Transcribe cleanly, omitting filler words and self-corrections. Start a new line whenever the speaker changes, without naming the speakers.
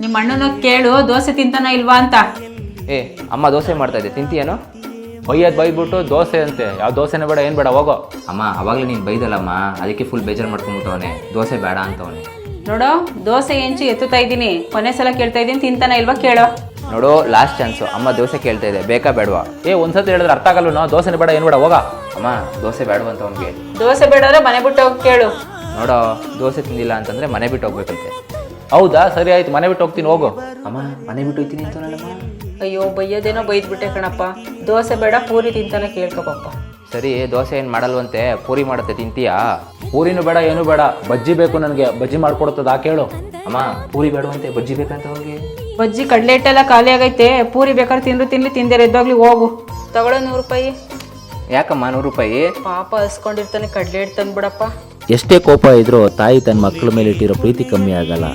ನಿಮ್ಮ ಅಣ್ಣನ ಕೇಳು ದೋಸೆ ತಿಂತಾನ ಇಲ್ವಾ ಅಂತ.
ಏ ಅಮ್ಮ ದೋಸೆ ಮಾಡ್ತಾ ಇದ್ದೆ, ತಿಂತೀಯೇನೋ?
ಬೈಯೋದು ಬೈದ್ಬಿಟ್ಟು ದೋಸೆ ಅಂತೆ, ಯಾವ ದೋಸೆನೇ ಬೇಡ ಏನು ಬೇಡ ಹೋಗೋ.
ಅಮ್ಮ ಅವಾಗಲೇ ನೀನು ಬೈದಲ್ಲಮ್ಮ, ಅದಕ್ಕೆ ಫುಲ್ ಬೇಜಾರು ಮಾಡ್ಕೊಂಬಿಟ್ಟವನೆ, ದೋಸೆ ಬೇಡ ಅಂತವನೆ.
ನೋಡೋ ದೋಸೆ ಹೆಂಚು ಎತ್ತುತ್ತಾ ಇದ್ದೀನಿ, ಕೊನೆ ಸಲ ಕೇಳ್ತಾ ಇದ್ದೀನಿ, ತಿಂತಾನ ಇಲ್ವಾ ಕೇಳೋ.
ನೋಡು ಲಾಸ್ಟ್ ಚಾನ್ಸು, ಅಮ್ಮ ದೋಸೆ ಕೇಳ್ತಾ ಇದೆ, ಬೇಕಾ ಬೇಡವಾ?
ಒಂದ್ಸತಿ ಹೇಳಿದ್ರೆ ಅರ್ಥ ಆಗಲ್ಲ, ದೋಸೆನೇ ಬೇಡ ಏನು ಬೇಡ ಹೋಗ.
ಅಮ್ಮ ದೋಸೆ ಬೇಡವಂತ ಅವನಿಗೆ.
ದೋಸೆ ಬೇಡವ್ರೆ ಮನೆ ಬಿಟ್ಟು ಹೋಗಿ ಕೇಳು.
ನೋಡೋ ದೋಸೆ ತಿಂದಿಲ್ಲ ಅಂತಂದರೆ ಮನೆ ಬಿಟ್ಟು ಹೋಗ್ಬೇಕಂತೆ.
ಹೌದಾ, ಸರಿ ಆಯ್ತು, ಮನೆ ಬಿಟ್ಟು ಹೋಗ್ತೀನಿ ಹೋಗು.
ಅಮ್ಮ ಮನೆ ಬಿಟ್ಟು ಹೋಗ್ತೀನಿ ಅಂತನಲ್ಲಮ್ಮ.
ಅಯ್ಯೋ ಬೈಯೋದೇನೋ ಬೈದ್ಬಿಟ್ಟೆ ಕಣಪ್ಪ. ದೋಸೆ ಬೇಡ ಪೂರಿ ತಿಂತಾನೆ ಕೇಳ್ಕೊಪಪ್ಪ.
ಸರಿ ದೋಸೆ ಏನು ಮಾಡಲ್ವಂತೆ, ಪೂರಿ ಮಾಡುತ್ತೆ, ತಿಂತೀಯಾ?
ಪೂರಿನೂ ಬೇಡ ಏನೂ ಬೇಡ, ಬಜ್ಜಿ ಬೇಕು ನನಗೆ, ಬಜ್ಜಿ ಮಾಡ್ಕೊಡ್ತದ ಕೇಳು.
ಅಮ್ಮ ಪೂರಿ ಬೇಡವಂತೆ, ಬಜ್ಜಿ ಬೇಕಂತ ಅವ್ನಿಗೆ.
ಬಜ್ಜಿ ಕಡಲೆ ಹಿಟ್ಟೆಲ್ಲ ಖಾಲಿ ಆಗೈತೆ, ಪೂರಿ ಬೇಕಾದ್ರೆ ತಿನ್ಲಿ ತಿಂದೇರೆ ಎದ್ದೋಗ್ಲಿ ಹೋಗು. ತಗೊಳ್ಳೋ 100 ರೂಪಾಯಿ.
ಯಾಕಮ್ಮ 100 ರೂಪಾಯಿ?
ಪಾಪ ಹಸ್ಕೊಂಡಿರ್ತಾನೆ, ಕಡಲೆ ಹಿಟ್ಟು ತಂದ್ಬಿಡಪ್ಪ.
ಎಷ್ಟೇ ಕೋಪ ಇದ್ರೂ ತಾಯಿ ತನ್ನ ಮಕ್ಕಳ ಮೇಲೆ ಇಟ್ಟಿರೋ ಪ್ರೀತಿ ಕಮ್ಮಿ ಆಗಲ್ಲ.